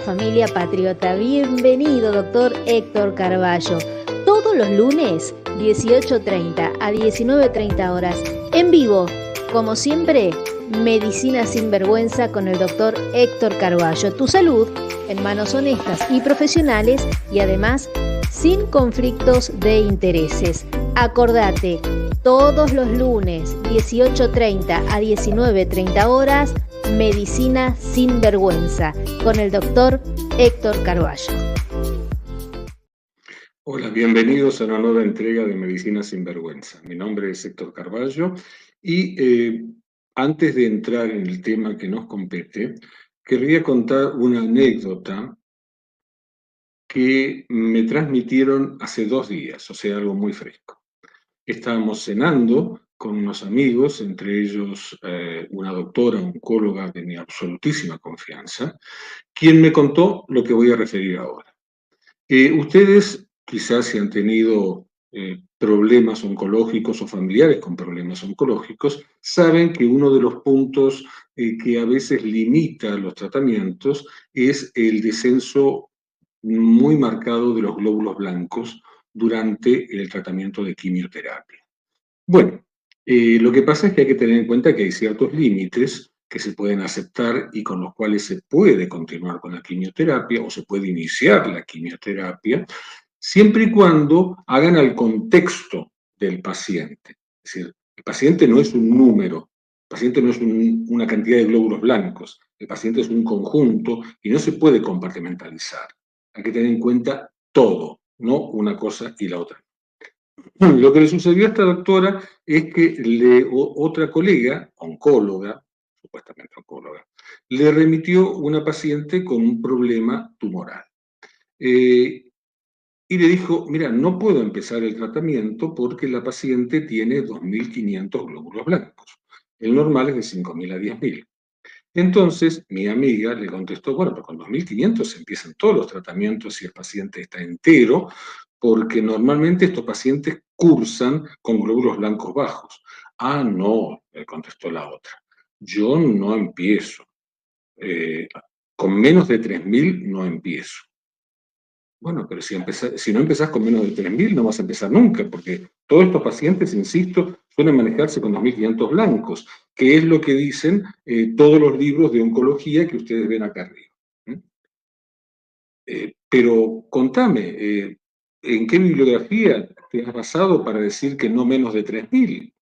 familia patriota. Bienvenido, doctor Héctor Carballo. Todos los lunes, 18:30 a 19:30 horas, en vivo, como siempre, Medicina sin Vergüenza con el doctor Héctor Carballo. Tu salud en manos honestas y profesionales y además sin conflictos de intereses. Acordate, todos los lunes, 18:30 a 19:30 horas, Medicina sin Vergüenza con el doctor Héctor Carballo. Hola, bienvenidos a una nueva entrega de Medicina sin Vergüenza. Mi nombre es Héctor Carballo y antes de entrar en el tema que nos compete, querría contar una anécdota que me transmitieron hace 2 días, o sea, algo muy fresco. Estábamos cenando con unos amigos, entre ellos una doctora oncóloga de mi absolutísima confianza, quien me contó lo que voy a referir ahora. Ustedes quizás si han tenido problemas oncológicos o familiares con problemas oncológicos, saben que uno de los puntos que a veces limita los tratamientos es el descenso muy marcado de los glóbulos blancos durante el tratamiento de quimioterapia. Bueno, lo que pasa es que hay que tener en cuenta que hay ciertos límites que se pueden aceptar y con los cuales se puede continuar con la quimioterapia o se puede iniciar la quimioterapia, siempre y cuando hagan al contexto del paciente. Es decir, el paciente no es un número, el paciente no es una cantidad de glóbulos blancos, el paciente es un conjunto y no se puede compartimentalizar. Hay que tener en cuenta todo, no una cosa y la otra. Lo que le sucedió a esta doctora es que otra colega, oncóloga, supuestamente oncóloga, le remitió una paciente con un problema tumoral. Y le dijo, mira, no puedo empezar el tratamiento porque la paciente tiene 2.500 glóbulos blancos. El normal es de 5.000 a 10.000. Entonces, mi amiga le contestó, bueno, pero con 2.500 se empiezan todos los tratamientos si el paciente está entero, porque normalmente estos pacientes cursan con glóbulos blancos bajos. Ah, no, le contestó la otra. Yo no empiezo. Con menos de 3.000 no empiezo. Bueno, pero si no empezás con menos de 3.000 no vas a empezar nunca, porque todos estos pacientes, insisto, suelen manejarse con 2.500 blancos, que es lo que dicen todos los libros de oncología que ustedes ven acá arriba. Pero contame, ¿en qué bibliografía te has basado para decir que no menos de 3.000?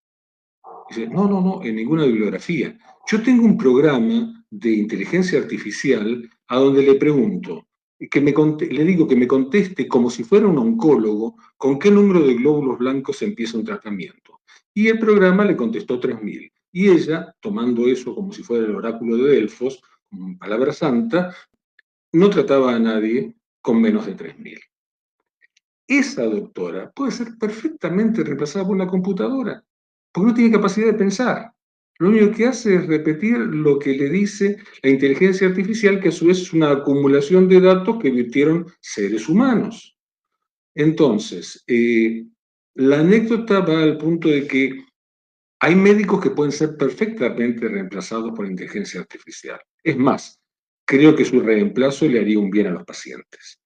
Dice, no, en ninguna bibliografía. Yo tengo un programa de inteligencia artificial a donde le pregunto, le digo que me conteste como si fuera un oncólogo con qué número de glóbulos blancos empieza un tratamiento. Y el programa le contestó 3.000. Y ella, tomando eso como si fuera el oráculo de Delfos, como palabra santa, no trataba a nadie con menos de 3.000. Esa doctora puede ser perfectamente reemplazada por una computadora, porque no tiene capacidad de pensar. Lo único que hace es repetir lo que le dice la inteligencia artificial, que a su vez es una acumulación de datos que virtieron seres humanos. Entonces, la anécdota va al punto de que hay médicos que pueden ser perfectamente reemplazados por inteligencia artificial. Es más, creo que su reemplazo le haría un bien a los pacientes.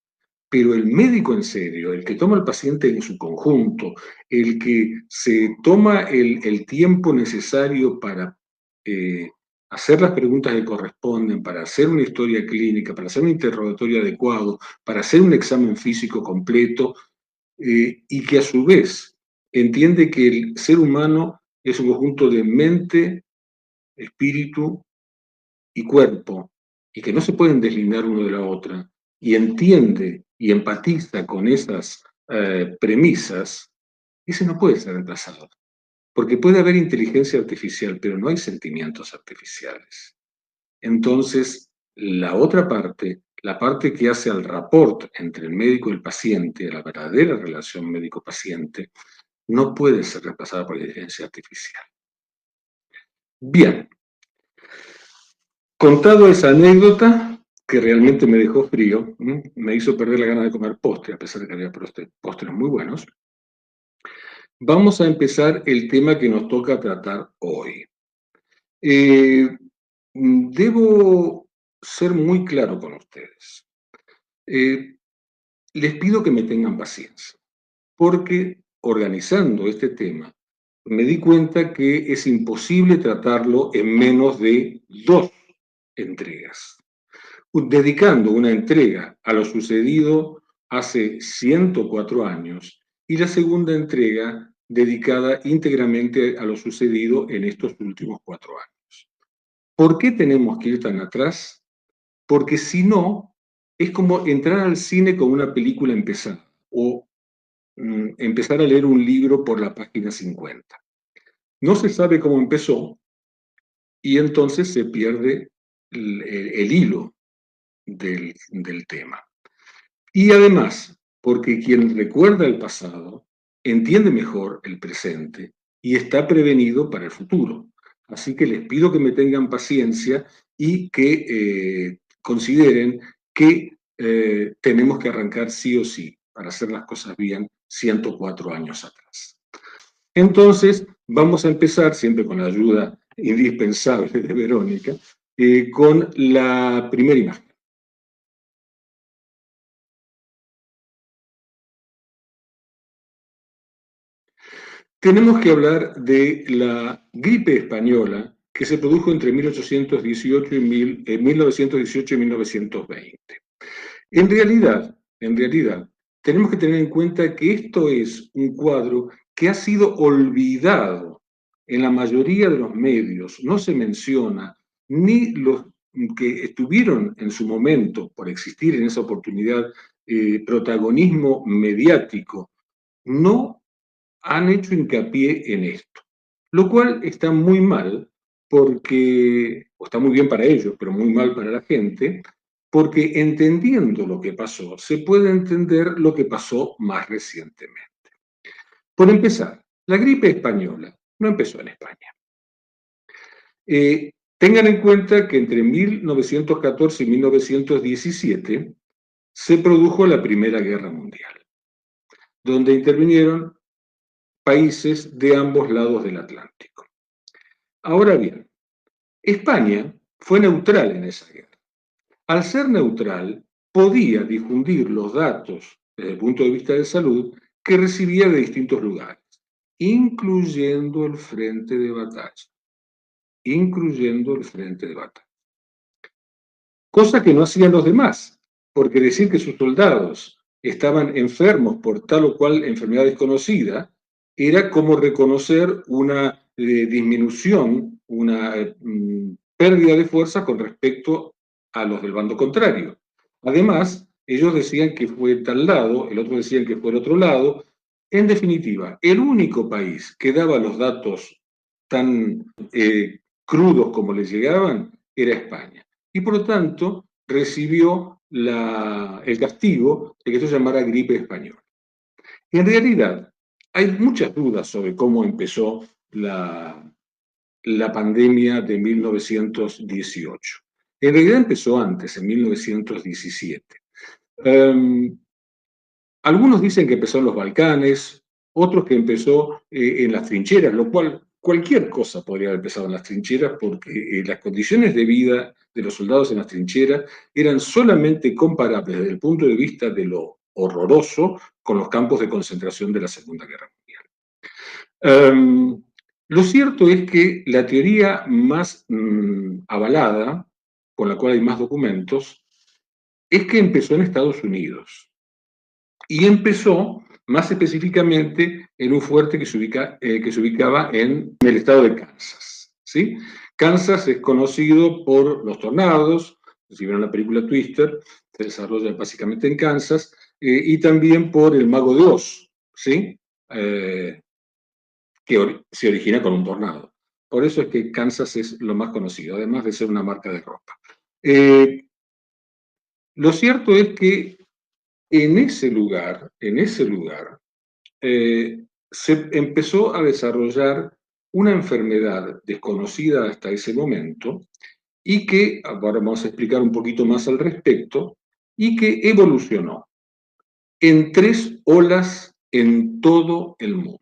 Pero el médico en serio, el que toma al paciente en su conjunto, el que se toma el tiempo necesario para hacer las preguntas que corresponden, para hacer una historia clínica, para hacer un interrogatorio adecuado, para hacer un examen físico completo, y que a su vez entiende que el ser humano es un conjunto de mente, espíritu y cuerpo, y que no se pueden deslindar uno de la otra, y entiende y empatiza con esas premisas, ese no puede ser reemplazado. Porque puede haber inteligencia artificial, pero no hay sentimientos artificiales. Entonces, la otra parte, la parte que hace al rapport entre el médico y el paciente, la verdadera relación médico-paciente, no puede ser reemplazada por la inteligencia artificial. Bien, contado esa anécdota, que realmente me dejó frío, me hizo perder la gana de comer postre, a pesar de que había postres muy buenos, vamos a empezar el tema que nos toca tratar hoy. Debo ser muy claro con ustedes. Les pido que me tengan paciencia, porque organizando este tema, me di cuenta que es imposible tratarlo en menos de 2 entregas. Dedicando una entrega a lo sucedido hace 104 años y la segunda entrega dedicada íntegramente a lo sucedido en estos últimos 4 años. ¿Por qué tenemos que ir tan atrás? Porque si no, es como entrar al cine con una película empezada o empezar a leer un libro por la página 50. No se sabe cómo empezó y entonces se pierde el hilo del tema. Y además, porque quien recuerda el pasado entiende mejor el presente y está prevenido para el futuro. Así que les pido que me tengan paciencia y que consideren que tenemos que arrancar sí o sí para hacer las cosas bien 104 años atrás. Entonces, vamos a empezar, siempre con la ayuda indispensable de Verónica, con la primera imagen. Tenemos que hablar de la gripe española que se produjo entre 1818 y 1918 y 1920. En realidad, tenemos que tener en cuenta que esto es un cuadro que ha sido olvidado en la mayoría de los medios. No se menciona ni los que estuvieron en su momento, por existir en esa oportunidad, protagonismo mediático, no han hecho hincapié en esto, lo cual está muy mal porque, o está muy bien para ellos, pero muy mal para la gente, porque entendiendo lo que pasó, se puede entender lo que pasó más recientemente. Por empezar, la gripe española no empezó en España. Tengan en cuenta que entre 1914 y 1917 se produjo la Primera Guerra Mundial, donde intervinieron países de ambos lados del Atlántico. Ahora bien, España fue neutral en esa guerra. Al ser neutral, podía difundir los datos desde el punto de vista de salud que recibía de distintos lugares, incluyendo el frente de batalla, incluyendo el frente de batalla. Cosa que no hacían los demás, porque decir que sus soldados estaban enfermos por tal o cual enfermedad desconocida era como reconocer una disminución, una pérdida de fuerza con respecto a los del bando contrario. Además, ellos decían que fue tal lado, el otro decían que fue el otro lado. En definitiva, el único país que daba los datos tan crudos como les llegaban era España. Y por lo tanto recibió el castigo de que esto se llamara gripe española. En realidad, hay muchas dudas sobre cómo empezó la pandemia de 1918. En realidad empezó antes, en 1917. Algunos dicen que empezó en los Balcanes, otros que empezó en las trincheras, lo cual cualquier cosa podría haber empezado en las trincheras porque las condiciones de vida de los soldados en las trincheras eran solamente comparables desde el punto de vista de lo horroroso con los campos de concentración de la Segunda Guerra Mundial. Lo cierto es que la teoría más avalada, con la cual hay más documentos, es que empezó en Estados Unidos. Y empezó más específicamente en un fuerte que se ubicaba en el estado de Kansas. ¿Sí? Kansas es conocido por los tornados, si vieron la película Twister, se desarrolla básicamente en Kansas, y también por el Mago de Oz, ¿sí? Que se origina con un tornado. Por eso es que Kansas es lo más conocido, además de ser una marca de ropa. Lo cierto es que en ese lugar, se empezó a desarrollar una enfermedad desconocida hasta ese momento y que, ahora vamos a explicar un poquito más al respecto, y que evolucionó en 3 olas en todo el mundo.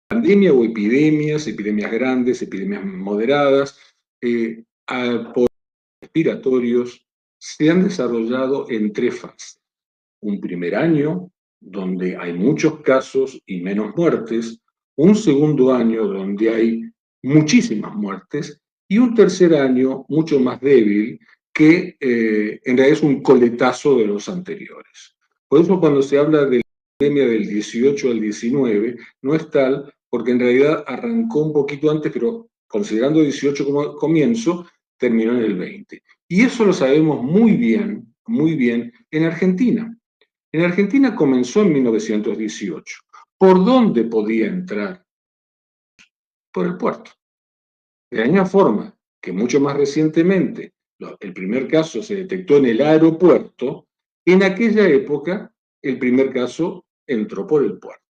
pandemia o epidemias, epidemias grandes, epidemias moderadas, por respiratorios, se han desarrollado en 3 fases. Un primer año, donde hay muchos casos y menos muertes, un segundo año donde hay muchísimas muertes, y un tercer año mucho más débil, que en realidad es un coletazo de los anteriores. Por eso cuando se habla de la pandemia del 18 al 19, no es tal, porque en realidad arrancó un poquito antes, pero considerando 18 como comienzo, terminó en el 20. Y eso lo sabemos muy bien en Argentina. En Argentina comenzó en 1918. ¿Por dónde podía entrar? Por el puerto. De la misma forma que mucho más recientemente el primer caso se detectó en el aeropuerto, en aquella época el primer caso entró por el puerto.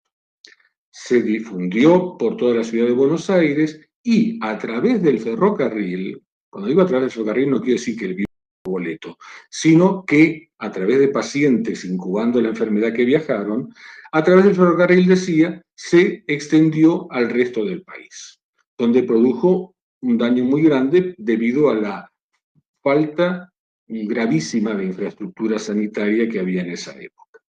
Se difundió por toda la ciudad de Buenos Aires y a través del ferrocarril, cuando digo a través del ferrocarril no quiero decir que el boleto, sino que a través de pacientes incubando la enfermedad que viajaron, a través del ferrocarril, decía, se extendió al resto del país, donde produjo un daño muy grande debido a la falta gravísima de infraestructura sanitaria que había en esa época.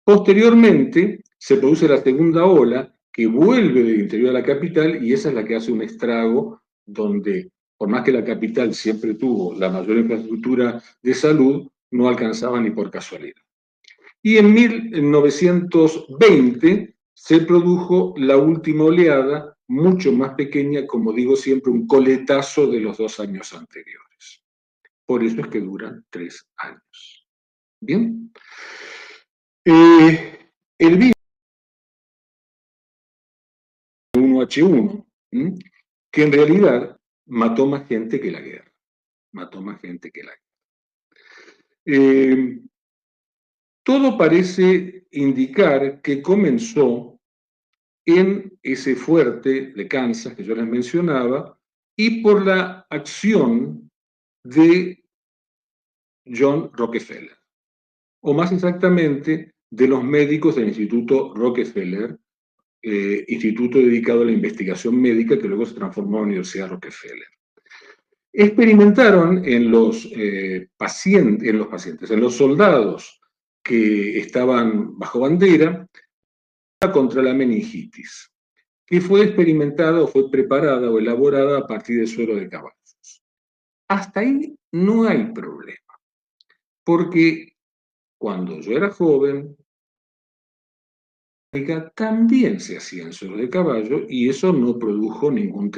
Posteriormente, se produce la segunda ola que vuelve del interior a la capital y esa es la que hace un estrago donde, por más que la capital siempre tuvo la mayor infraestructura de salud, no alcanzaba ni por casualidad. Y en 1920 se produjo la última oleada, mucho más pequeña, como digo siempre, un coletazo de los 2 años anteriores. Por eso es que duran 3 años. Bien. El virus 1H1, que en realidad mató más gente que la guerra. Mató más gente que la guerra. Todo parece indicar que comenzó en ese fuerte de Kansas que yo les mencionaba y por la acción de John Rockefeller, o más exactamente de los médicos del Instituto Rockefeller, instituto dedicado a la investigación médica que luego se transformó en la Universidad Rockefeller. Experimentaron en los pacientes, en los soldados que estaban bajo bandera, contra la meningitis, que fue experimentada o fue preparada o elaborada a partir de suero de caballos. Hasta ahí no hay problema, porque cuando yo era joven, también se hacía en suero de caballo y eso no produjo ningún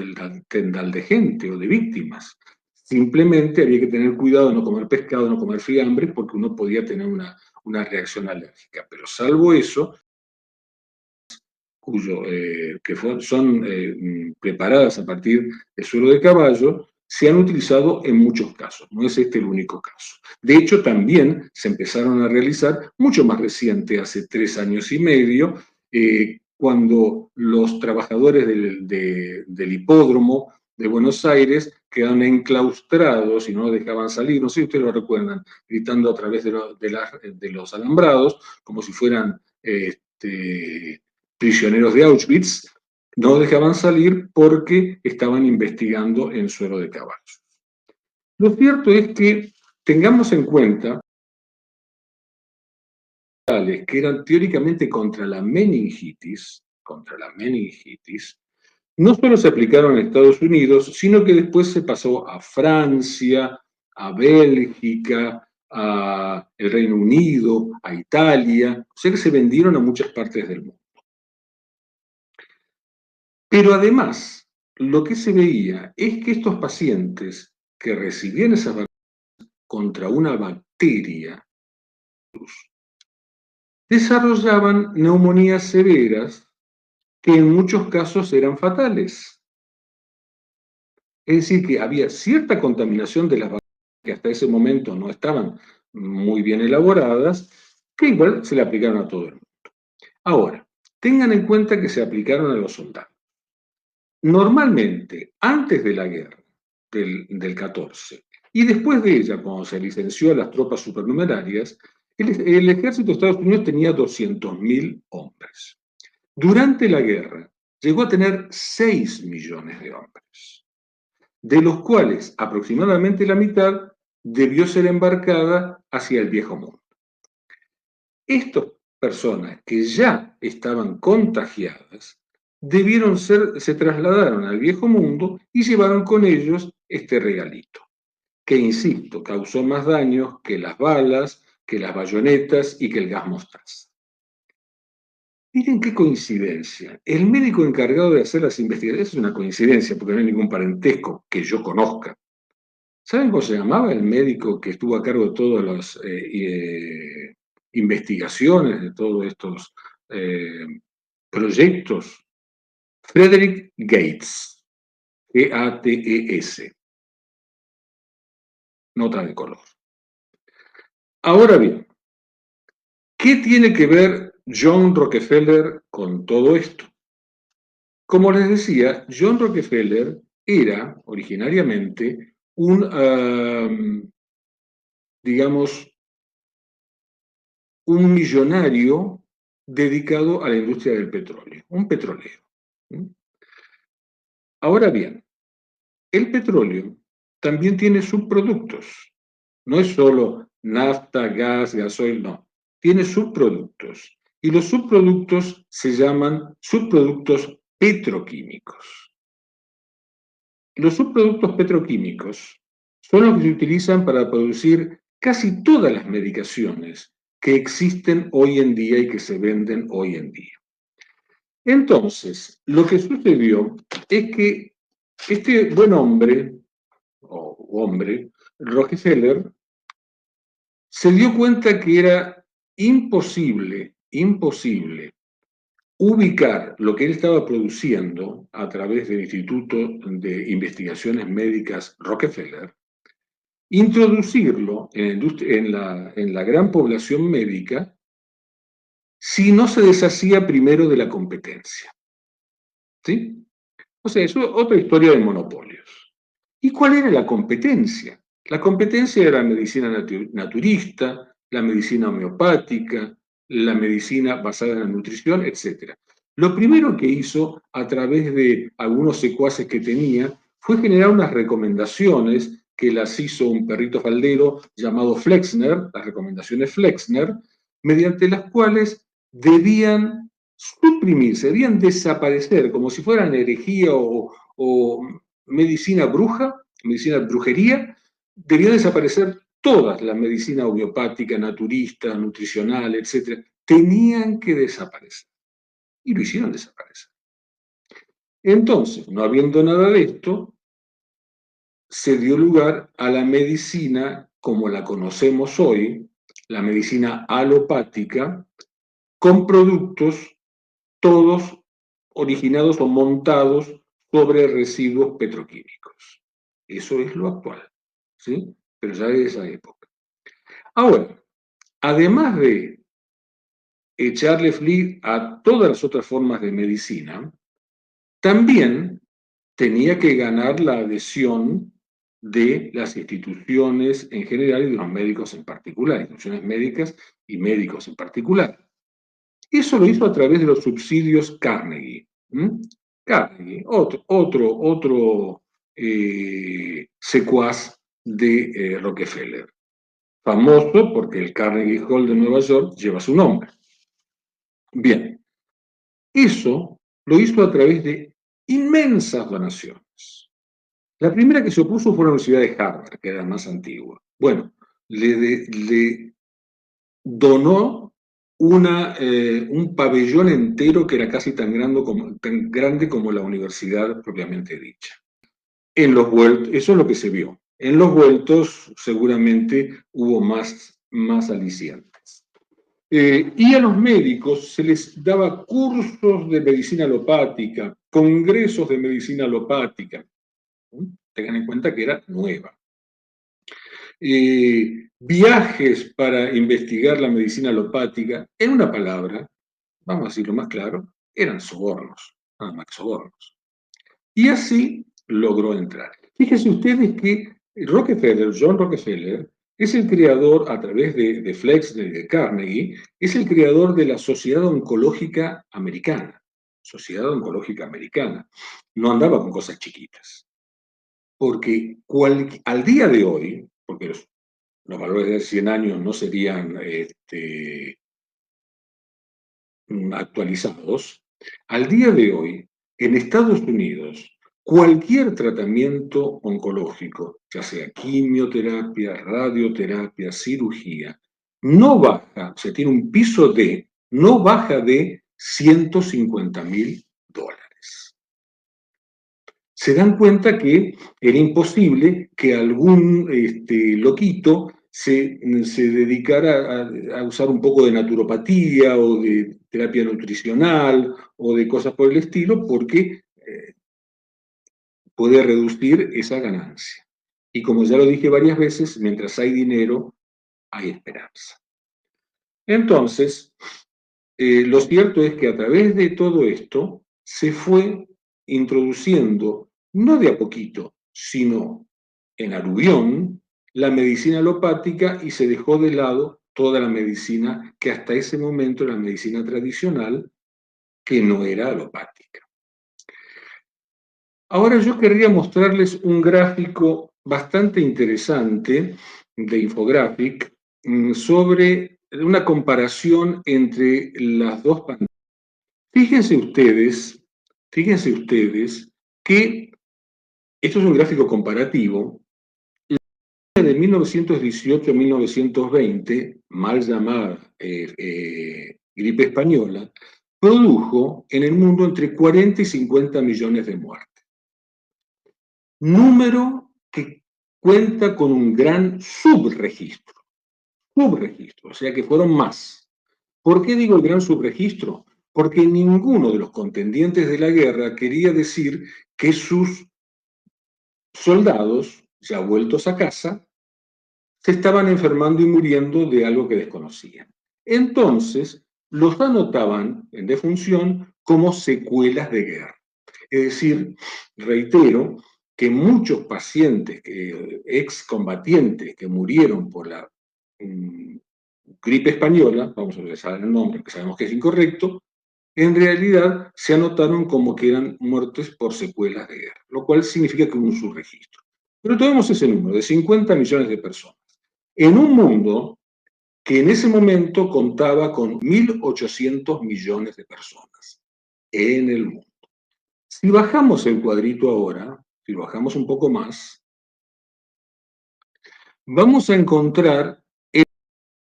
tendal de gente o de víctimas. Simplemente había que tener cuidado de no comer pescado, no comer fiambres, porque uno podía tener una reacción alérgica. Pero salvo eso, que son preparadas a partir de suero de caballo, se han utilizado en muchos casos, no es este el único caso. De hecho, también se empezaron a realizar, mucho más reciente, hace 3 años y medio, cuando los trabajadores del hipódromo de Buenos Aires quedaron enclaustrados y no dejaban salir, no sé si ustedes lo recuerdan, gritando a través de los alambrados, como si fueran prisioneros de Auschwitz, no dejaban salir porque estaban investigando en suero de caballos. Lo cierto es que tengamos en cuenta que eran teóricamente contra la meningitis, no solo se aplicaron en Estados Unidos, sino que después se pasó a Francia, a Bélgica, a el Reino Unido, a Italia, o sea que se vendieron a muchas partes del mundo. Pero además, lo que se veía es que estos pacientes que recibían esas vacunas contra una bacteria desarrollaban neumonías severas que en muchos casos eran fatales. Es decir, que había cierta contaminación de las vacunas que hasta ese momento no estaban muy bien elaboradas, que igual se le aplicaron a todo el mundo. Ahora, tengan en cuenta que se aplicaron a los soldados. Normalmente, antes de la guerra del 14 y después de ella, cuando se licenció a las tropas supernumerarias, el ejército de Estados Unidos tenía 200.000 hombres. Durante la guerra, llegó a tener 6 millones de hombres, de los cuales aproximadamente la mitad debió ser embarcada hacia el Viejo Mundo. Estas personas que ya estaban contagiadas se trasladaron al Viejo Mundo y llevaron con ellos este regalito, que, insisto, causó más daños que las balas, que las bayonetas y que el gas mostaza. Miren qué coincidencia. El médico encargado de hacer las investigaciones, es una coincidencia porque no hay ningún parentesco que yo conozca. ¿Saben cómo se llamaba el médico que estuvo a cargo de todas las investigaciones, de todos estos proyectos? Frederick Gates, Gates. Nota de color. Ahora bien, ¿qué tiene que ver John Rockefeller con todo esto? Como les decía, John Rockefeller era originariamente digamos, un millonario dedicado a la industria del petróleo, un petrolero. Ahora bien, el petróleo también tiene subproductos. No es solo nafta, gas, gasoil, no. Tiene subproductos. Y los subproductos se llaman subproductos petroquímicos. Los subproductos petroquímicos son los que se utilizan para producir casi todas las medicaciones que existen hoy en día y que se venden hoy en día. Entonces, lo que sucedió es que este buen hombre, Rockefeller, se dio cuenta que era imposible ubicar lo que él estaba produciendo a través del Instituto de Investigaciones Médicas Rockefeller, introducirlo en la gran población médica si no se deshacía primero de la competencia. ¿Sí? O sea, es otra historia de monopolios. ¿Y cuál era la competencia? La competencia era la medicina naturista, la medicina homeopática, la medicina basada en la nutrición, etc. Lo primero que hizo a través de algunos secuaces que tenía fue generar unas recomendaciones que las hizo un perrito faldero llamado Flexner, las recomendaciones Flexner, mediante las cuales debían suprimirse, debían desaparecer, como si fueran herejía o medicina brujería, debía desaparecer todas, la medicina homeopática, naturista, nutricional, etc. Tenían que desaparecer. Y lo hicieron desaparecer. Entonces, no habiendo nada de esto, se dio lugar a la medicina como la conocemos hoy, la medicina alopática, con productos todos originados o montados sobre residuos petroquímicos. Eso es lo actual, ¿sí? Pero ya de esa época. Ahora, además de echarle flip a todas las otras formas de medicina, también tenía que ganar la adhesión de las instituciones en general y de los médicos en particular, instituciones médicas y médicos en particular. Eso lo hizo a través de los subsidios Carnegie. Carnegie, otro secuaz de Rockefeller. Famoso porque el Carnegie Hall de Nueva York lleva su nombre. Bien, eso lo hizo a través de inmensas donaciones. La primera que se opuso fue la Universidad de Harvard, que era la más antigua. Bueno, le donó un pabellón entero que era casi tan grande como la universidad propiamente dicha. En los vueltos, eso es lo que se vio. En los vueltos seguramente hubo más alicientes. Y a los médicos se les daba cursos de medicina alopática, congresos de medicina alopática. Tengan en cuenta que era nueva. Viajes para investigar la medicina alopática, en una palabra, vamos a decirlo más claro, eran sobornos, nada más que sobornos. Y así logró entrar. Fíjense ustedes que John Rockefeller, es el creador, a través de Flexner y de Carnegie, es el creador de la Sociedad Oncológica Americana. Sociedad Oncológica Americana. No andaba con cosas chiquitas. Porque al día de hoy, porque los valores de 100 años no serían actualizados, al día de hoy, en Estados Unidos, cualquier tratamiento oncológico, ya sea quimioterapia, radioterapia, cirugía, no baja, o sea, tiene un piso no baja de $150.000. Se dan cuenta que era imposible que algún loquito se dedicara a usar un poco de naturopatía o de terapia nutricional o de cosas por el estilo, porque puede reducir esa ganancia. Y como ya lo dije varias veces, mientras hay dinero, hay esperanza. Entonces, lo cierto es que a través de todo esto se fue introduciendo, no de a poquito, sino en aluvión, la medicina alopática y se dejó de lado toda la medicina que hasta ese momento era la medicina tradicional, que no era alopática. Ahora yo querría mostrarles un gráfico bastante interesante de Infographic sobre una comparación entre las dos pantallas. Fíjense ustedes que esto es un gráfico comparativo. La de 1918 a 1920, mal llamada gripe española, produjo en el mundo entre 40 y 50 millones de muertes. Número que cuenta con un gran subregistro, o sea que fueron más. ¿Por qué digo el gran subregistro? Porque ninguno de los contendientes de la guerra quería decir que sus soldados, ya vueltos a casa, se estaban enfermando y muriendo de algo que desconocían. Entonces, los anotaban en defunción como secuelas de guerra. Es decir, reitero que muchos pacientes, excombatientes que murieron por la gripe española, vamos a usar el nombre que sabemos que es incorrecto, en realidad se anotaron como que eran muertes por secuelas de guerra, lo cual significa que hubo un subregistro. Pero tenemos ese número de 50 millones de personas, en un mundo que en ese momento contaba con 1.800 millones de personas en el mundo. Si bajamos el cuadrito ahora, si lo bajamos un poco más, vamos a encontrar el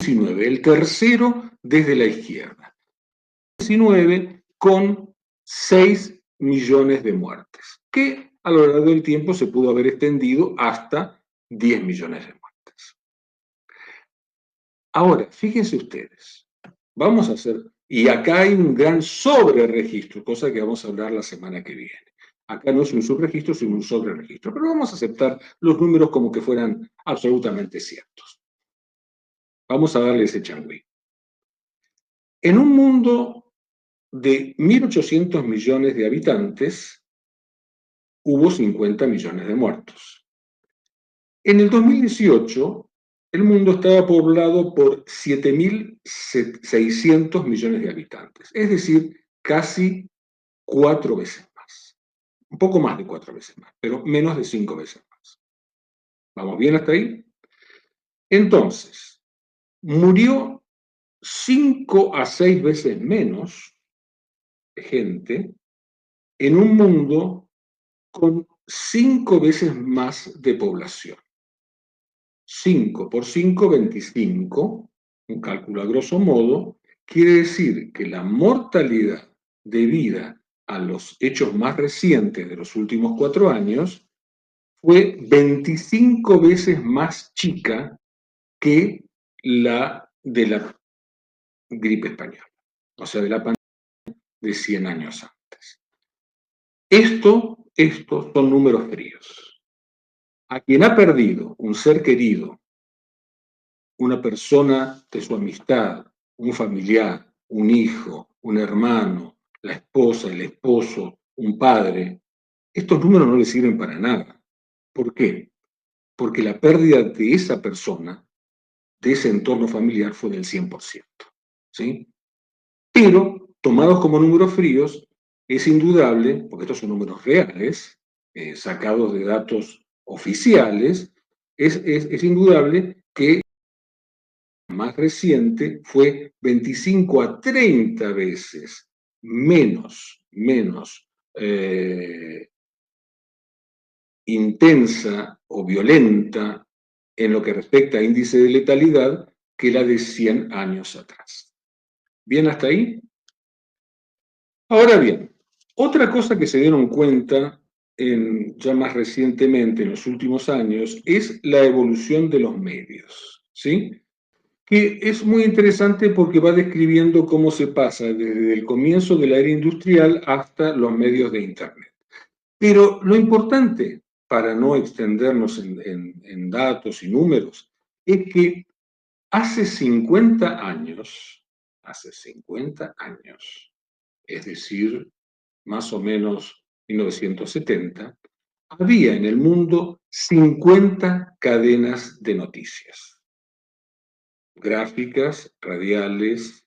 19, el tercero desde la izquierda. 19 con 6 millones de muertes, que a lo largo del tiempo se pudo haber extendido hasta 10 millones de muertes. Ahora, fíjense ustedes, vamos a hacer, y acá hay un gran sobreregistro, cosa que vamos a hablar la semana que viene. Acá no es un subregistro, sino un sobreregistro, pero vamos a aceptar los números como que fueran absolutamente ciertos. Vamos a darle ese changüí. En un mundo de 1.800 millones de habitantes, hubo 50 millones de muertos. En el 2018, el mundo estaba poblado por 7.600 millones de habitantes, es decir, casi 4 veces más. Un poco más de 4 veces más, pero menos de 5 veces más. ¿Vamos bien hasta ahí? Entonces, murió 5 a 6 veces menos gente en un mundo con 5 veces más de población. 5 por 5, 25, un cálculo a grosso modo, quiere decir que la mortalidad debida a los hechos más recientes de los últimos 4 años fue 25 veces más chica que la de la gripe española, o sea, de la pandemia de 100 años antes. Estos son números fríos. A quien ha perdido un ser querido, una persona de su amistad, un familiar, un hijo, un hermano, la esposa, el esposo, un padre, estos números no le sirven para nada. ¿Por qué? Porque la pérdida de esa persona, de ese entorno familiar, fue del 100%. ¿Sí? Pero, tomados como números fríos, es indudable, porque estos son números reales, sacados de datos oficiales, es indudable que la más reciente fue 25 a 30 veces menos intensa o violenta en lo que respecta a índice de letalidad que la de 100 años atrás. ¿Bien hasta ahí? Ahora bien, otra cosa que se dieron cuenta ya más recientemente, en los últimos años, es la evolución de los medios, ¿sí? Que es muy interesante porque va describiendo cómo se pasa desde el comienzo de la era industrial hasta los medios de Internet. Pero lo importante, para no extendernos en datos y números, es que hace 50 años, es decir, más o menos 1970, había en el mundo 50 cadenas de noticias, gráficas, radiales,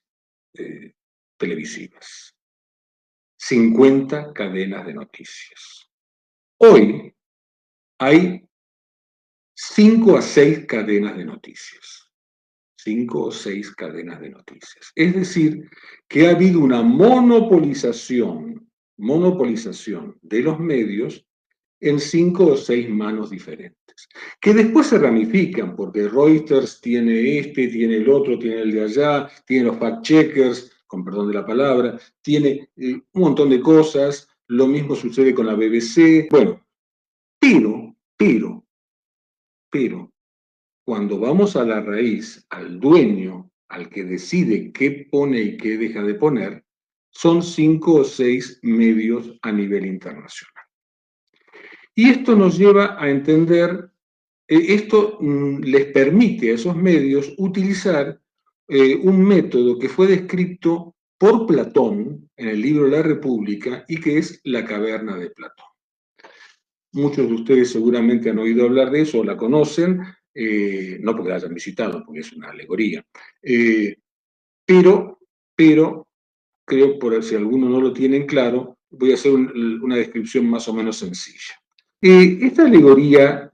televisivas. 50 cadenas de noticias. Hoy hay 5 a 6 cadenas de noticias. 5 o 6 cadenas de noticias. Es decir, que ha habido una monopolización de los medios en 5 o 6 manos diferentes, que después se ramifican, porque Reuters tiene tiene el otro, tiene el de allá, tiene los fact-checkers, con perdón de la palabra, tiene un montón de cosas, lo mismo sucede con la BBC, bueno, pero, cuando vamos a la raíz, al dueño, al que decide qué pone y qué deja de poner, son 5 o 6 medios a nivel internacional. Y esto nos lleva a entender, esto les permite a esos medios utilizar un método que fue descrito por Platón en el libro La República y que es la caverna de Platón. Muchos de ustedes seguramente han oído hablar de eso o la conocen, no porque la hayan visitado, porque es una alegoría. Pero creo, por si alguno no lo tiene claro, voy a hacer una descripción más o menos sencilla. Esta alegoría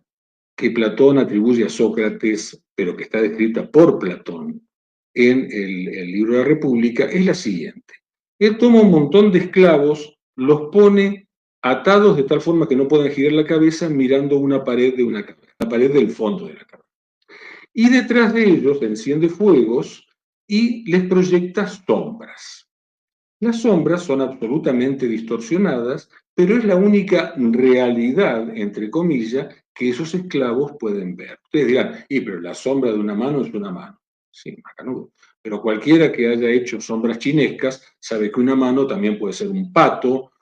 que Platón atribuye a Sócrates, pero que está descrita por Platón en el libro de la República, es la siguiente. Él toma un montón de esclavos, los pone atados de tal forma que no puedan girar la cabeza mirando una pared de una caverna, la pared del fondo de la caverna. Y detrás de ellos enciende fuegos y les proyecta sombras. Las sombras son absolutamente distorsionadas, pero es la única realidad, entre comillas, que esos esclavos pueden ver. Ustedes dirán, pero la sombra de una mano es una mano. Sí, macanudo. Pero cualquiera que haya hecho sombras chinescas sabe que una mano también puede ser un pato,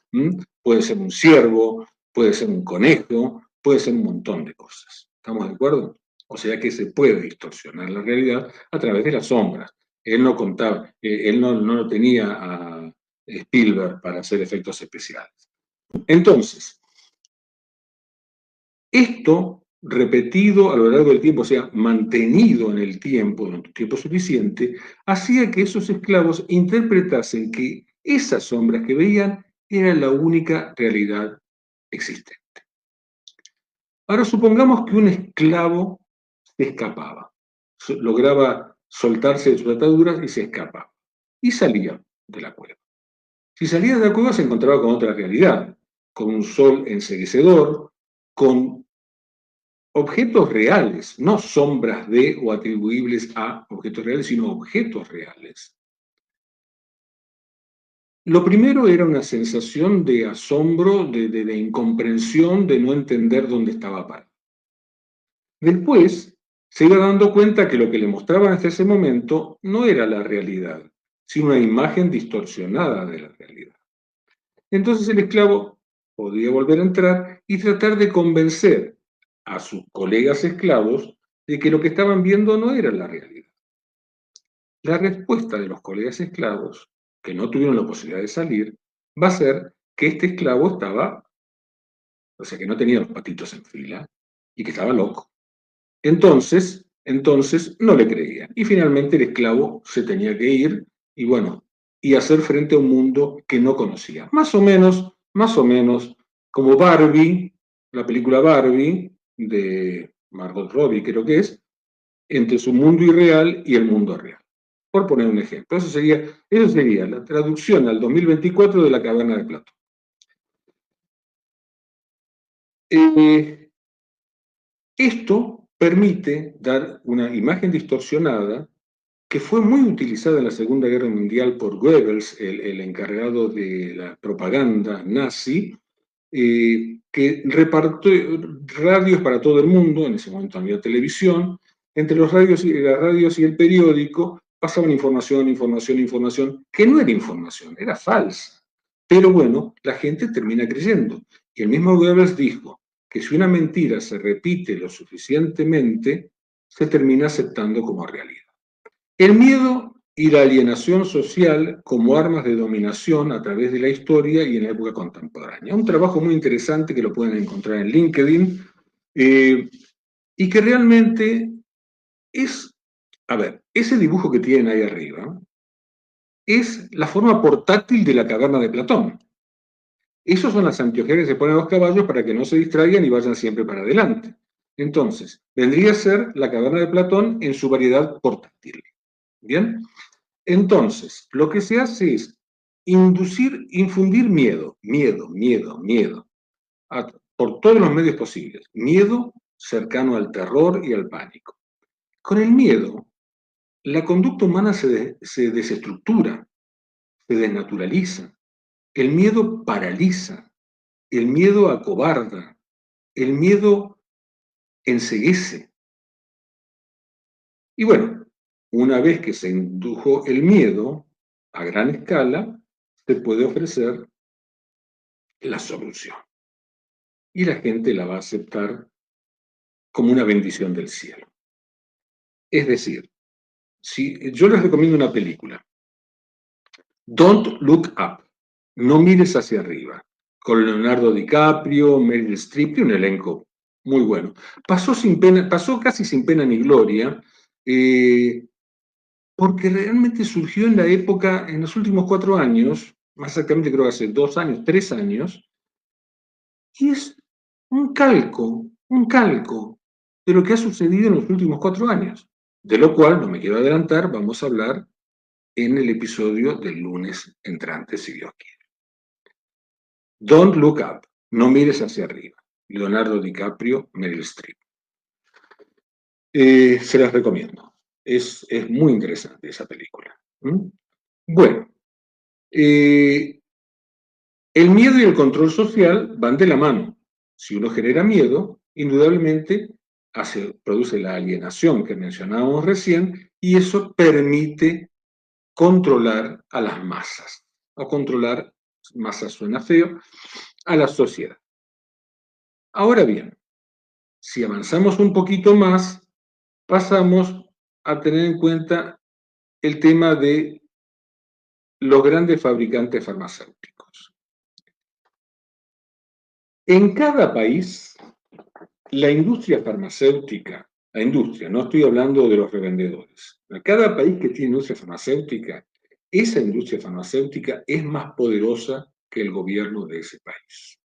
puede ser un ciervo, puede ser un conejo, puede ser un montón de cosas. ¿Estamos de acuerdo? O sea que se puede distorsionar la realidad a través de las sombras. Él no contaba, él no lo tenía a Spielberg para hacer efectos especiales. Entonces, esto repetido a lo largo del tiempo, o sea, mantenido en el tiempo, durante un tiempo suficiente, hacía que esos esclavos interpretasen que esas sombras que veían eran la única realidad existente. Ahora supongamos que un esclavo se escapaba, lograba soltarse de sus ataduras y se escapaba, y salía de la cueva. Si salía de la cueva se encontraba con otra realidad, con un sol enceguecedor, con objetos reales, no sombras de o atribuibles a objetos reales, sino objetos reales. Lo primero era una sensación de asombro, de incomprensión, de no entender dónde estaba parado. Después se iba dando cuenta que lo que le mostraban hasta ese momento no era la realidad, sino una imagen distorsionada de la realidad. Entonces el esclavo podía volver a entrar y tratar de convencer a sus colegas esclavos de que lo que estaban viendo no era la realidad. La respuesta de los colegas esclavos, que no tuvieron la posibilidad de salir, va a ser que este esclavo estaba, o sea, que no tenía los patitos en fila y que estaba loco. Entonces no le creían. Y finalmente el esclavo se tenía que ir y bueno, y hacer frente a un mundo que no conocía. Más o menos, como Barbie, la película Barbie de Margot Robbie, creo que es, entre su mundo irreal y el mundo real. Por poner un ejemplo. Eso sería la traducción al 2024 de La Caverna de Platón. Esto permite dar una imagen distorsionada que fue muy utilizada en la Segunda Guerra Mundial por Goebbels, el encargado de la propaganda nazi, que repartió radios para todo el mundo, en ese momento había televisión, entre las radios y el periódico pasaban información, que no era información, era falsa. Pero bueno, la gente termina creyendo. Y el mismo Goebbels dijo que si una mentira se repite lo suficientemente, se termina aceptando como realidad. El miedo y la alienación social como armas de dominación a través de la historia y en la época contemporánea. Un trabajo muy interesante que lo pueden encontrar en LinkedIn y que realmente es, a ver, ese dibujo que tienen ahí arriba es la forma portátil de la caverna de Platón. Esos son las anteojeras que se ponen a los caballos para que no se distraigan y vayan siempre para adelante. Entonces, vendría a ser la caverna de Platón en su variedad portátil. ¿Bien? Entonces, lo que se hace es infundir miedo, por todos los medios posibles. Miedo cercano al terror y al pánico. Con el miedo, la conducta humana se desestructura, se desnaturaliza. El miedo paraliza, el miedo acobarda, el miedo enceguece. Y bueno, una vez que se indujo el miedo a gran escala, se puede ofrecer la solución. Y la gente la va a aceptar como una bendición del cielo. Es decir, si yo les recomiendo una película, Don't Look Up, no mires hacia arriba, con Leonardo DiCaprio, Meryl Streep y un elenco muy bueno. Pasó casi sin pena ni gloria, porque realmente surgió en la época, en los últimos 4 años, más exactamente creo que hace 2 años, 3 años, y es un calco de lo que ha sucedido en los últimos 4 años, de lo cual, no me quiero adelantar, vamos a hablar en el episodio del lunes entrante, si Dios quiere. Don't Look Up, no mires hacia arriba. Leonardo DiCaprio, Meryl Streep. Se las recomiendo. Es muy interesante esa película. Bueno, el miedo y el control social van de la mano. Si uno genera miedo, indudablemente produce la alienación que mencionábamos recién y eso permite controlar a las masas. O controlar, masas suena feo, a la sociedad. Ahora bien, si avanzamos un poquito más, pasamos a tener en cuenta el tema de los grandes fabricantes farmacéuticos. En cada país, la industria farmacéutica, no estoy hablando de los revendedores, en cada país que tiene industria farmacéutica, esa industria farmacéutica es más poderosa que el gobierno de ese país.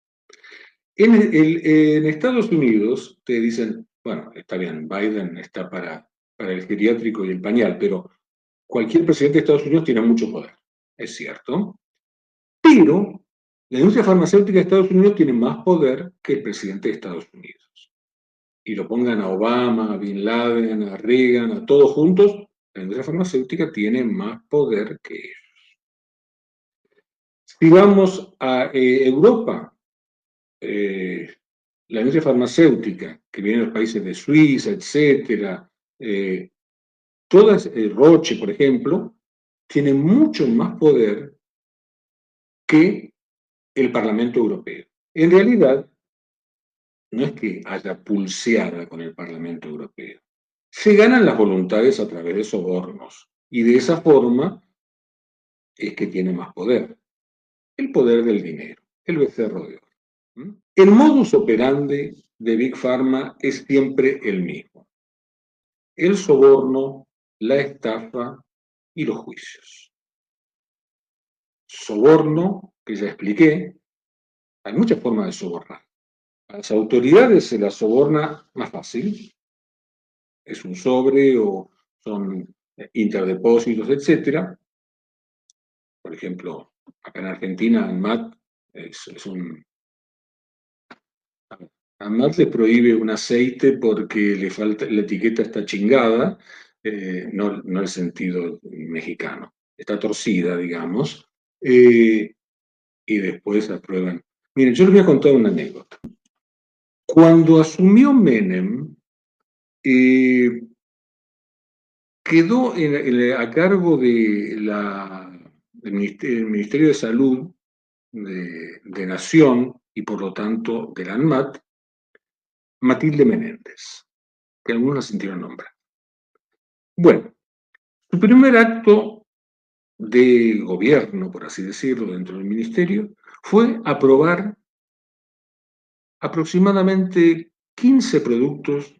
En Estados Unidos te dicen, bueno, está bien, Biden está para el geriátrico y el pañal, pero cualquier presidente de Estados Unidos tiene mucho poder, es cierto, pero la industria farmacéutica de Estados Unidos tiene más poder que el presidente de Estados Unidos. Y lo pongan a Obama, a Bin Laden, a Reagan, a todos juntos, la industria farmacéutica tiene más poder que ellos. Si vamos a Europa, la industria farmacéutica, que viene de los países de Suiza, etcétera, Roche, por ejemplo, tiene mucho más poder que el Parlamento Europeo. En realidad, no es que haya pulseada con el Parlamento Europeo. Se ganan las voluntades a través de sobornos y de esa forma es que tiene más poder. El poder del dinero, el becerro de oro. El modus operandi de Big Pharma es siempre el mismo. El soborno, la estafa y los juicios. soborno, que ya expliqué. Hay muchas formas de sobornar. A las autoridades se las soborna más fácil, es un sobre o son interdepósitos, etcétera. Por ejemplo, acá en Argentina, ANMAT es un... ANMAT le prohíbe un aceite porque le falta, la etiqueta está chingada, no el sentido mexicano, está torcida, digamos, y después aprueban. Miren, yo les voy a contar una anécdota. Cuando asumió Menem, eh, quedó a cargo del Ministerio de Salud de Nación y por lo tanto del ANMAT, Matilde Menéndez, que algunos la sintieron nombrar. Bueno, su primer acto de gobierno, por así decirlo, dentro del ministerio, fue aprobar aproximadamente 15 productos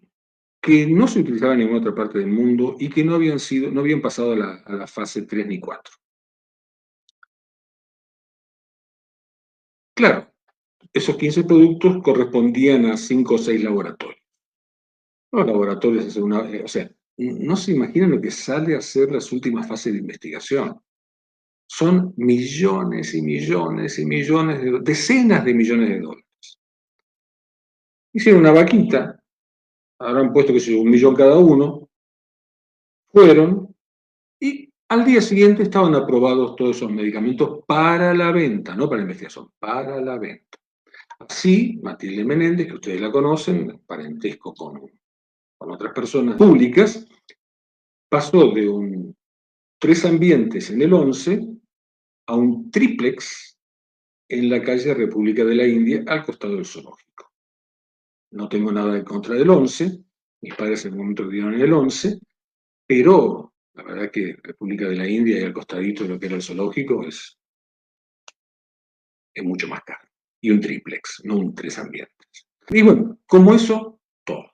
que no se utilizaban en otra parte del mundo y que no habían pasado a la fase 3 ni 4. Claro, esos 15 productos correspondían a 5 o 6 laboratorios. Los laboratorios hacen o sea, no se imaginan lo que sale a hacer las últimas fases de investigación. Son millones y millones y millones decenas de millones de dólares. Hicieron una vaquita, habrán puesto que sea 1.000.000 cada uno, fueron y al día siguiente estaban aprobados todos esos medicamentos para la venta, no para la investigación, para la venta. Así, Matilde Menéndez, que ustedes la conocen, parentesco con otras personas públicas, pasó de 3 ambientes en el 11 a un triplex en la calle República de la India, al costado del zoológico. No tengo nada en contra del 11, mis padres en el momento vivieron en el 11, pero la verdad que República de la India y al costadito de lo que era el zoológico es mucho más caro. Y un triplex, no un 3 ambientes. Y bueno, como eso, todo.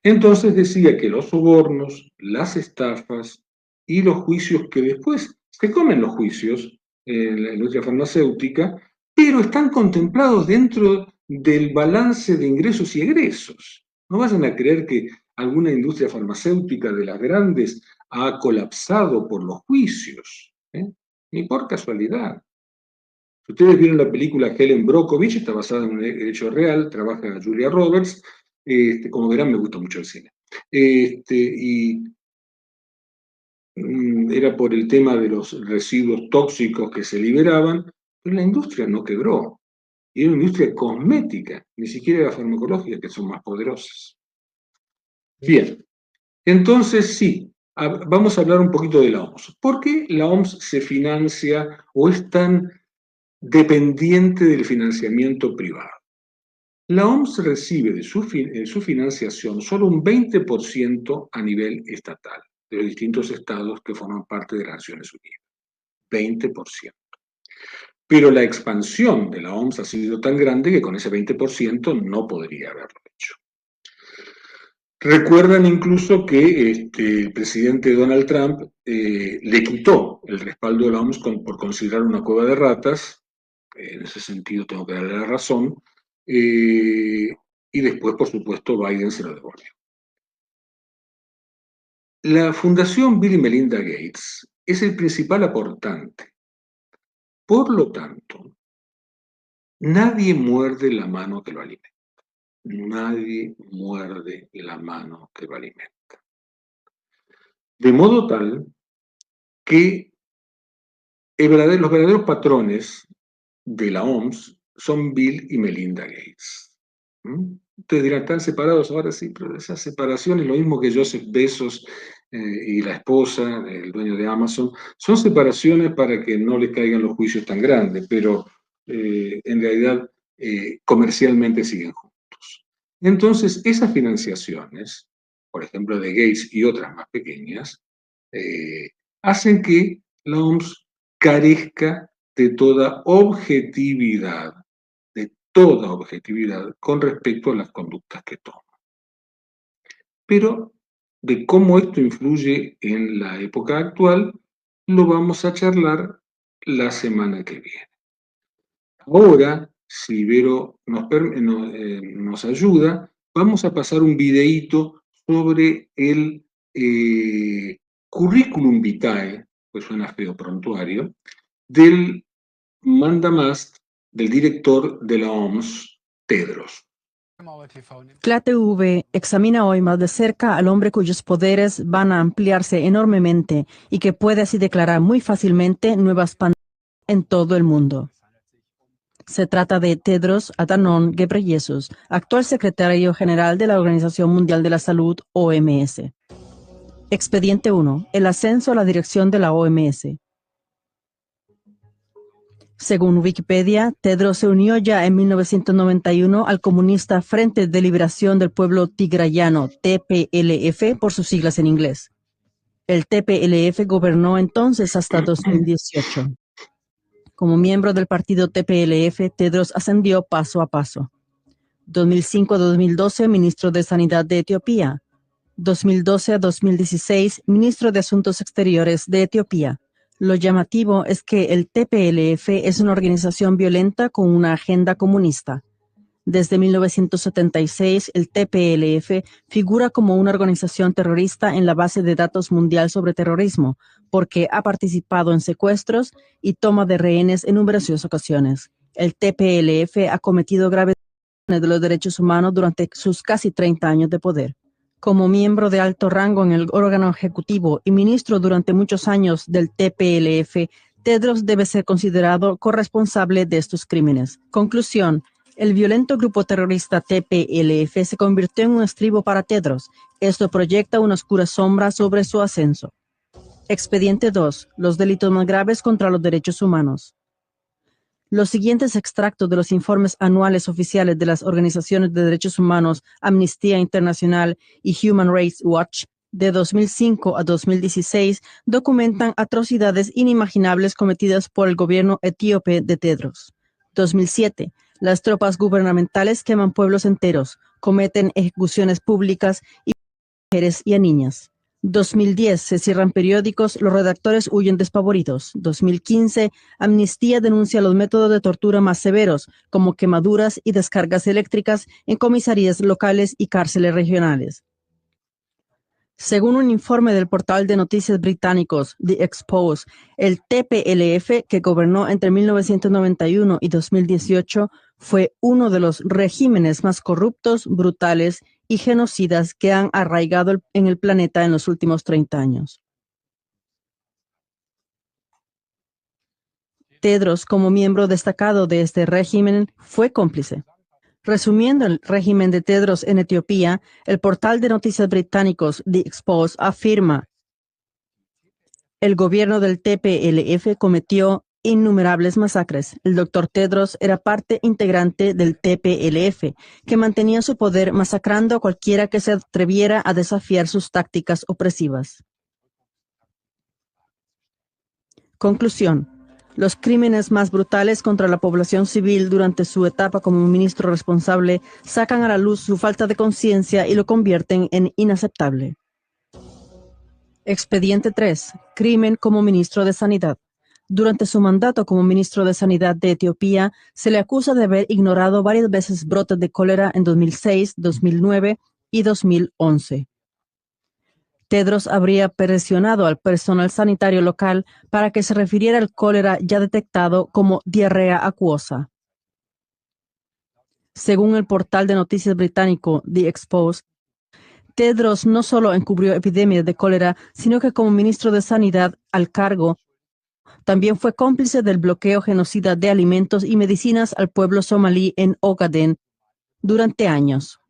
Entonces decía que los sobornos, las estafas y los juicios que después se comen los juicios en la industria farmacéutica, pero están contemplados dentro del balance de ingresos y egresos. No vayan a creer que alguna industria farmacéutica de las grandes ha colapsado por los juicios, ni por casualidad. Si ustedes vieron la película Helen Brockovich, está basada en un hecho real, trabaja Julia Roberts, como verán me gusta mucho el cine. Era por el tema de los residuos tóxicos que se liberaban, pero la industria no quebró. Y era una industria cosmética, ni siquiera era farmacológica, que son más poderosas. Bien, entonces sí, vamos a hablar un poquito de la OMS. ¿Por qué la OMS se financia o es tan dependiente del financiamiento privado? La OMS recibe de su financiación solo un 20% a nivel estatal, de los distintos estados que forman parte de las Naciones Unidas. 20%. Pero la expansión de la OMS ha sido tan grande que con ese 20% no podría haberlo hecho. Recuerdan incluso que el presidente Donald Trump le quitó el respaldo de la OMS por considerar una cueva de ratas. En ese sentido tengo que darle la razón. Y después, por supuesto, Biden se lo devolvió. La Fundación Bill y Melinda Gates es el principal aportante. Por lo tanto, nadie muerde la mano que lo alimenta. Nadie muerde la mano que lo alimenta. De modo tal que los verdaderos patrones de la OMS son Bill y Melinda Gates. Ustedes dirán, ¿están separados ahora? Sí, pero esa separación es lo mismo que Joseph Bezos y la esposa, el dueño de Amazon. Son separaciones para que no les caigan los juicios tan grandes, pero en realidad comercialmente siguen juntos. Entonces, esas financiaciones, por ejemplo, de Gates y otras más pequeñas, hacen que la OMS carezca de toda objetividad con respecto a las conductas que toma. Pero de cómo esto influye en la época actual, lo vamos a charlar la semana que viene. Ahora, si Ibero nos ayuda, vamos a pasar un videíto sobre el currículum vitae, pues suena feo, prontuario, del mandamás del director de la OMS, Tedros. CLATV examina hoy más de cerca al hombre cuyos poderes van a ampliarse enormemente y que puede así declarar muy fácilmente nuevas pandemias en todo el mundo. Se trata de Tedros Adhanom Ghebreyesus, actual secretario general de la Organización Mundial de la Salud, OMS. Expediente 1. El ascenso a la dirección de la OMS. Según Wikipedia, Tedros se unió ya en 1991 al comunista Frente de Liberación del Pueblo Tigrayano, TPLF, por sus siglas en inglés. El TPLF gobernó entonces hasta 2018. Como miembro del partido TPLF, Tedros ascendió paso a paso. 2005 a 2012, ministro de Sanidad de Etiopía. 2012 a 2016, ministro de Asuntos Exteriores de Etiopía. Lo llamativo es que el TPLF es una organización violenta con una agenda comunista. Desde 1976, el TPLF figura como una organización terrorista en la base de datos mundial sobre terrorismo, porque ha participado en secuestros y toma de rehenes en numerosas ocasiones. El TPLF ha cometido graves violaciones de los derechos humanos durante sus casi 30 años de poder. Como miembro de alto rango en el órgano ejecutivo y ministro durante muchos años del TPLF, Tedros debe ser considerado corresponsable de estos crímenes. Conclusión. El violento grupo terrorista TPLF se convirtió en un estribo para Tedros. Esto proyecta una oscura sombra sobre su ascenso. Expediente 2. Los delitos más graves contra los derechos humanos. Los siguientes extractos de los informes anuales oficiales de las organizaciones de derechos humanos Amnistía Internacional y Human Rights Watch de 2005 a 2016 documentan atrocidades inimaginables cometidas por el gobierno etíope de Tedros. 2007. Las tropas gubernamentales queman pueblos enteros, cometen ejecuciones públicas y mujeres y a niñas. 2010. Se cierran periódicos, los redactores huyen despavoridos. 2015. Amnistía denuncia los métodos de tortura más severos, como quemaduras y descargas eléctricas en comisarías locales y cárceles regionales. Según un informe del portal de noticias británicos The Expose, el TPLF, que gobernó entre 1991 y 2018, fue uno de los regímenes más corruptos, brutales y genocidas que han arraigado en el planeta en los últimos 30 años. Tedros, como miembro destacado de este régimen, fue cómplice. Resumiendo el régimen de Tedros en Etiopía, el portal de noticias británicos The Expose afirma: el gobierno del TPLF cometió innumerables masacres. El doctor Tedros era parte integrante del TPLF, que mantenía su poder masacrando a cualquiera que se atreviera a desafiar sus tácticas opresivas. Conclusión. Los crímenes más brutales contra la población civil durante su etapa como ministro responsable sacan a la luz su falta de conciencia y lo convierten en inaceptable. Expediente 3. Crimen como ministro de Sanidad. Durante su mandato como ministro de Sanidad de Etiopía, se le acusa de haber ignorado varias veces brotes de cólera en 2006, 2009 y 2011. Tedros habría presionado al personal sanitario local para que se refiriera al cólera ya detectado como diarrea acuosa. Según el portal de noticias británico The Expose, Tedros no solo encubrió epidemias de cólera, sino que como ministro de Sanidad al cargo, también fue cómplice del bloqueo genocida de alimentos y medicinas al pueblo somalí en Ogaden durante años.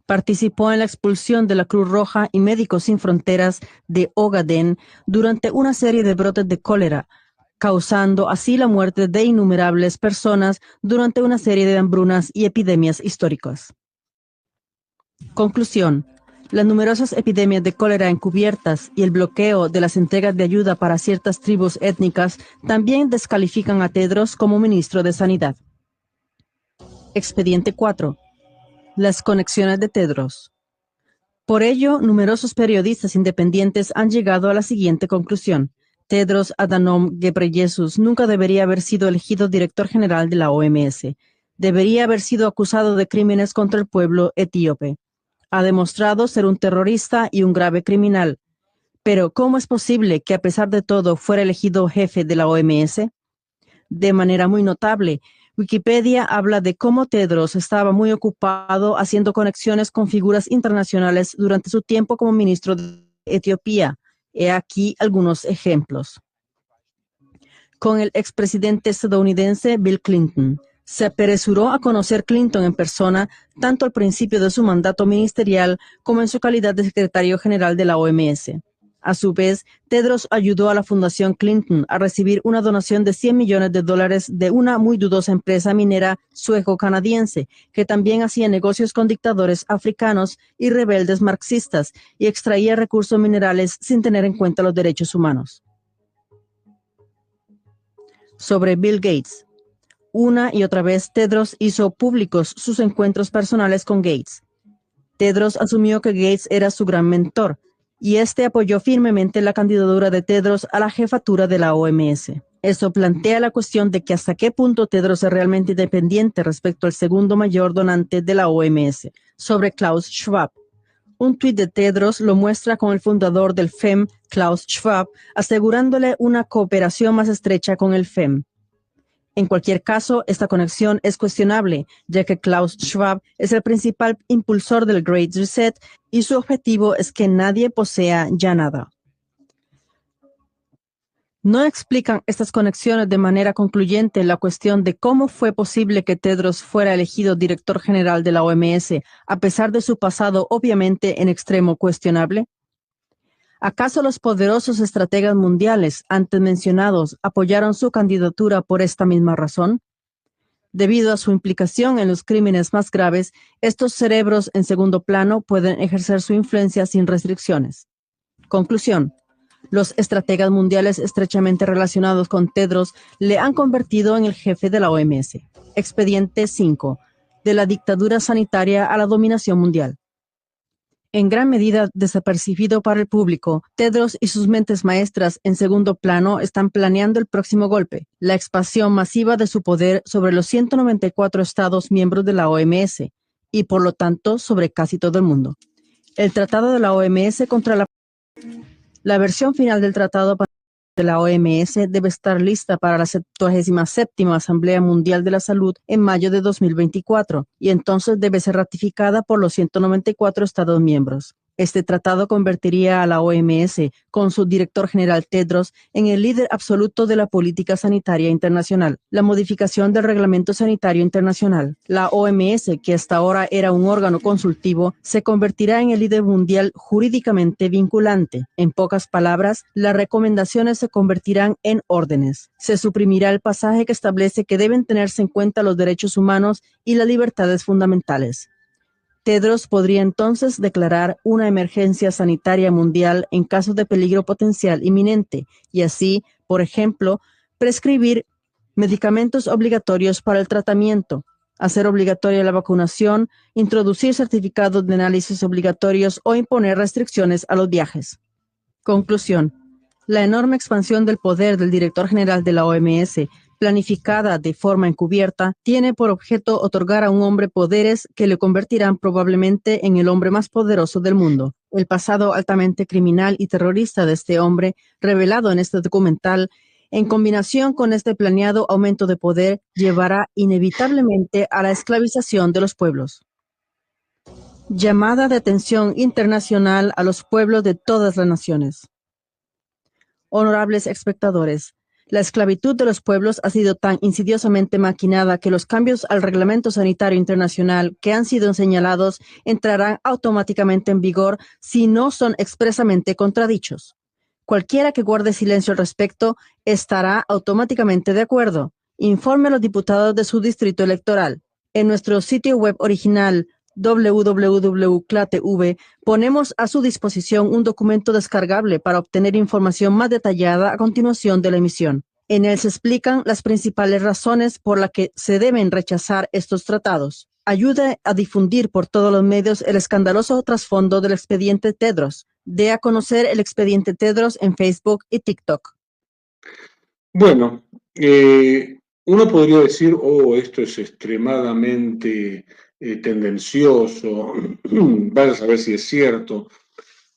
Participó en la expulsión de la Cruz Roja y Médicos Sin Fronteras de Ogaden durante una serie de brotes de cólera, causando así la muerte de innumerables personas durante una serie de hambrunas y epidemias históricas. Conclusión. Las numerosas epidemias de cólera encubiertas y el bloqueo de las entregas de ayuda para ciertas tribus étnicas también descalifican a Tedros como ministro de Sanidad. Expediente 4. Las conexiones de Tedros. Por ello, numerosos periodistas independientes han llegado a la siguiente conclusión. Tedros Adhanom Ghebreyesus nunca debería haber sido elegido director general de la OMS. Debería haber sido acusado de crímenes contra el pueblo etíope. Ha demostrado ser un terrorista y un grave criminal. Pero, ¿cómo es posible que a pesar de todo fuera elegido jefe de la OMS? De manera muy notable, Wikipedia habla de cómo Tedros estaba muy ocupado haciendo conexiones con figuras internacionales durante su tiempo como ministro de Etiopía. He aquí algunos ejemplos. Con el expresidente estadounidense Bill Clinton. Se apresuró a conocer Clinton en persona, tanto al principio de su mandato ministerial como en su calidad de secretario general de la OMS. A su vez, Tedros ayudó a la Fundación Clinton a recibir una donación de $100 millones de una muy dudosa empresa minera sueco-canadiense, que también hacía negocios con dictadores africanos y rebeldes marxistas y extraía recursos minerales sin tener en cuenta los derechos humanos. Sobre Bill Gates. Una y otra vez, Tedros hizo públicos sus encuentros personales con Gates. Tedros asumió que Gates era su gran mentor, y este apoyó firmemente la candidatura de Tedros a la jefatura de la OMS. Eso plantea la cuestión de que hasta qué punto Tedros es realmente independiente respecto al segundo mayor donante de la OMS. Sobre Klaus Schwab. Un tuit de Tedros lo muestra con el fundador del FEM, Klaus Schwab, asegurándole una cooperación más estrecha con el FEM. En cualquier caso, esta conexión es cuestionable, ya que Klaus Schwab es el principal impulsor del Great Reset y su objetivo es que nadie posea ya nada. No explican estas conexiones de manera concluyente la cuestión de cómo fue posible que Tedros fuera elegido director general de la OMS, a pesar de su pasado obviamente en extremo cuestionable. ¿Acaso los poderosos estrategas mundiales antes mencionados apoyaron su candidatura por esta misma razón? Debido a su implicación en los crímenes más graves, estos cerebros en segundo plano pueden ejercer su influencia sin restricciones. Conclusión. Los estrategas mundiales estrechamente relacionados con Tedros le han convertido en el jefe de la OMS. Expediente 5. De la dictadura sanitaria a la dominación mundial. En gran medida desapercibido para el público, Tedros y sus mentes maestras en segundo plano están planeando el próximo golpe, la expansión masiva de su poder sobre los 194 estados miembros de la OMS y, por lo tanto, sobre casi todo el mundo. El Tratado de la OMS contra la versión final del Tratado de la OMS debe estar lista para la 77ª Asamblea Mundial de la Salud en mayo de 2024 y entonces debe ser ratificada por los 194 Estados miembros. Este tratado convertiría a la OMS, con su director general Tedros, en el líder absoluto de la política sanitaria internacional. La modificación del Reglamento Sanitario Internacional. La OMS, que hasta ahora era un órgano consultivo, se convertirá en el líder mundial jurídicamente vinculante. En pocas palabras, las recomendaciones se convertirán en órdenes. Se suprimirá el pasaje que establece que deben tenerse en cuenta los derechos humanos y las libertades fundamentales. Tedros podría entonces declarar una emergencia sanitaria mundial en caso de peligro potencial inminente y así, por ejemplo, prescribir medicamentos obligatorios para el tratamiento, hacer obligatoria la vacunación, introducir certificados de análisis obligatorios o imponer restricciones a los viajes. Conclusión. La enorme expansión del poder del director general de la OMS, planificada de forma encubierta, tiene por objeto otorgar a un hombre poderes que le convertirán probablemente en el hombre más poderoso del mundo. El pasado altamente criminal y terrorista de este hombre, revelado en este documental, en combinación con este planeado aumento de poder, llevará inevitablemente a la esclavización de los pueblos. Llamada de atención internacional a los pueblos de todas las naciones. Honorables espectadores, la esclavitud de los pueblos ha sido tan insidiosamente maquinada que los cambios al Reglamento Sanitario Internacional que han sido señalados entrarán automáticamente en vigor si no son expresamente contradichos. Cualquiera que guarde silencio al respecto estará automáticamente de acuerdo. Informe a los diputados de su distrito electoral. En nuestro sitio web original www.clatv ponemos a su disposición un documento descargable para obtener información más detallada a continuación de la emisión. En él se explican las principales razones por las que se deben rechazar estos tratados. Ayude a difundir por todos los medios el escandaloso trasfondo del expediente Tedros. Dé a conocer el expediente Tedros en Facebook y TikTok. Bueno, uno podría decir, oh, esto es extremadamente tendencioso, vaya a saber si es cierto.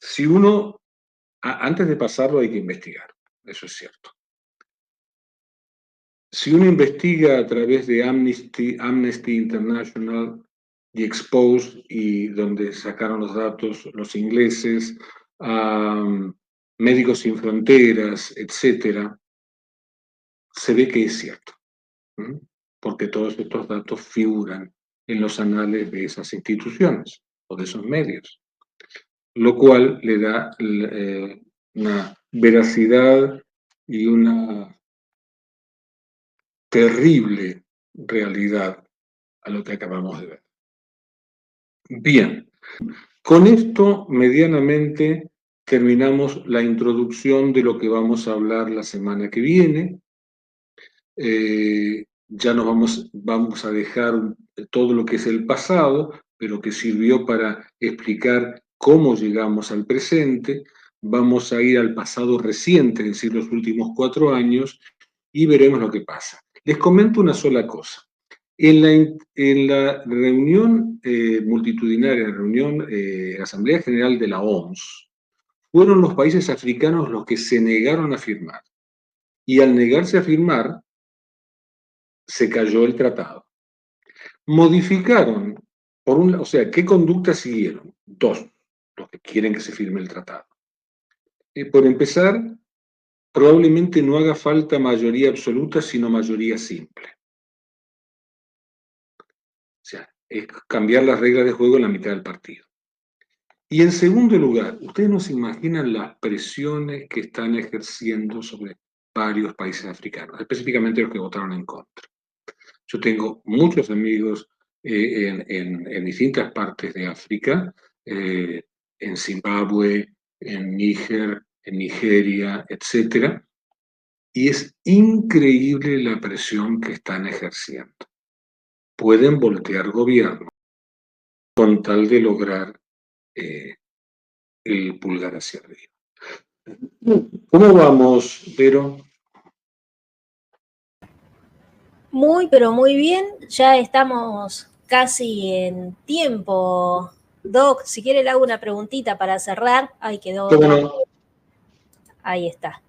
Si uno, antes de pasarlo hay que investigar, eso es cierto. Si uno investiga a través de Amnesty International y Expose, y donde sacaron los datos los ingleses, Médicos Sin Fronteras, etcétera, se ve que es cierto, porque todos estos datos figuran en los anales de esas instituciones o de esos medios, lo cual le da una veracidad y una terrible realidad a lo que acabamos de ver. Bien, con esto medianamente terminamos la introducción de lo que vamos a hablar la semana que viene. Ya nos vamos a dejar todo lo que es el pasado, pero que sirvió para explicar cómo llegamos al presente. Vamos a ir al pasado reciente, es decir, los últimos 4 años, y veremos lo que pasa. Les comento una sola cosa. En la reunión multitudinaria, la Asamblea General de la OMS, fueron los países africanos los que se negaron a firmar. Y al negarse a firmar, se cayó el tratado. Modificaron, o sea, ¿qué conductas siguieron? 2, los que quieren que se firme el tratado. Por empezar, probablemente no haga falta mayoría absoluta, sino mayoría simple. O sea, es cambiar las reglas de juego en la mitad del partido. Y en segundo lugar, ustedes no se imaginan las presiones que están ejerciendo sobre varios países africanos, específicamente los que votaron en contra. Yo tengo muchos amigos en distintas partes de África, en Zimbabue, en Níger, en Nigeria, etc. Y es increíble la presión que están ejerciendo. Pueden voltear gobierno con tal de lograr el pulgar hacia arriba. ¿Cómo vamos, Vero? Muy, pero muy bien. Ya estamos casi en tiempo. Doc, si quiere le hago una preguntita para cerrar. Ahí quedó. ¿Cómo? Ahí está.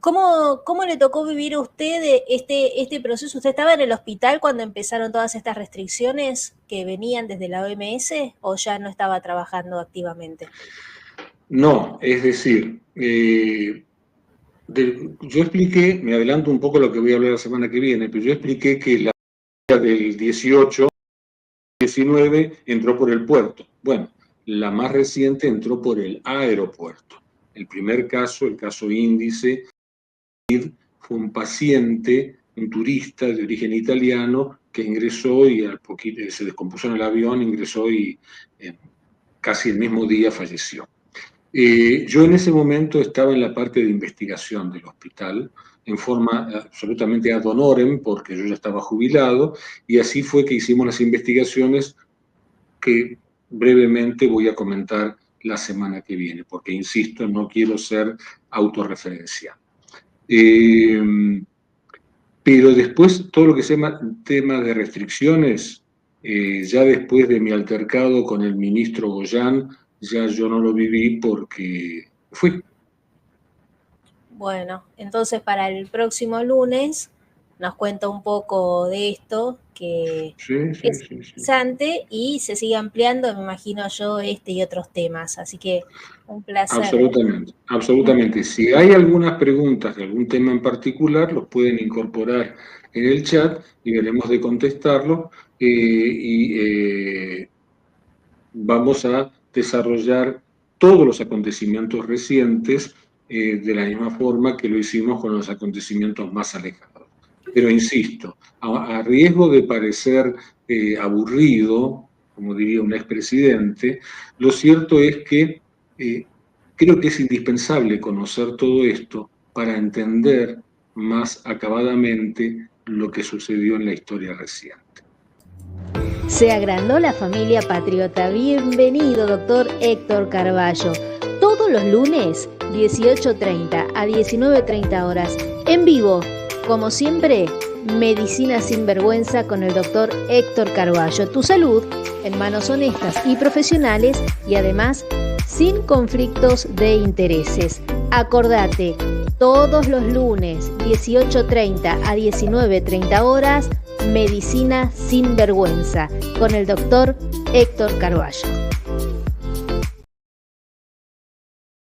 ¿Cómo le tocó vivir a usted este proceso? ¿Usted estaba en el hospital cuando empezaron todas estas restricciones que venían desde la OMS o ya no estaba trabajando activamente? No, es decir, yo expliqué, me adelanto un poco lo que voy a hablar la semana que viene, pero yo expliqué que la del 18, 19 entró por el puerto. Bueno, la más reciente entró por el aeropuerto. El primer caso, el caso índice, fue un paciente, un turista de origen italiano que ingresó y al poquito se descompuso en el avión, ingresó y casi el mismo día falleció. Yo en ese momento estaba en la parte de investigación del hospital, en forma absolutamente ad honorem, porque yo ya estaba jubilado, y así fue que hicimos las investigaciones que brevemente voy a comentar la semana que viene, porque insisto, no quiero ser autorreferencial. Pero después, todo lo que se llama tema de restricciones, ya después de mi altercado con el ministro Goyán, ya yo no lo viví porque fui. Bueno, entonces para el próximo lunes nos cuenta un poco de esto, que es interesante y se sigue ampliando, me imagino yo, este y otros temas. Así que un placer. Absolutamente, absolutamente. Si hay algunas preguntas de algún tema en particular, los pueden incorporar en el chat y veremos de contestarlo. Vamos a desarrollar todos los acontecimientos recientes de la misma forma que lo hicimos con los acontecimientos más alejados. Pero insisto, a riesgo de parecer aburrido, como diría un expresidente, lo cierto es que creo que es indispensable conocer todo esto para entender más acabadamente lo que sucedió en la historia reciente. Se agrandó la familia patriota. Bienvenido, doctor Héctor Carballo. Todos los lunes, 18:30 a 19:30 horas. En vivo, como siempre, Medicina sin Vergüenza con el doctor Héctor Carballo. Tu salud en manos honestas y profesionales y además sin conflictos de intereses. Acordate, todos los lunes 18:30 a 19:30 horas, Medicina sin Vergüenza con el doctor Héctor Carballo.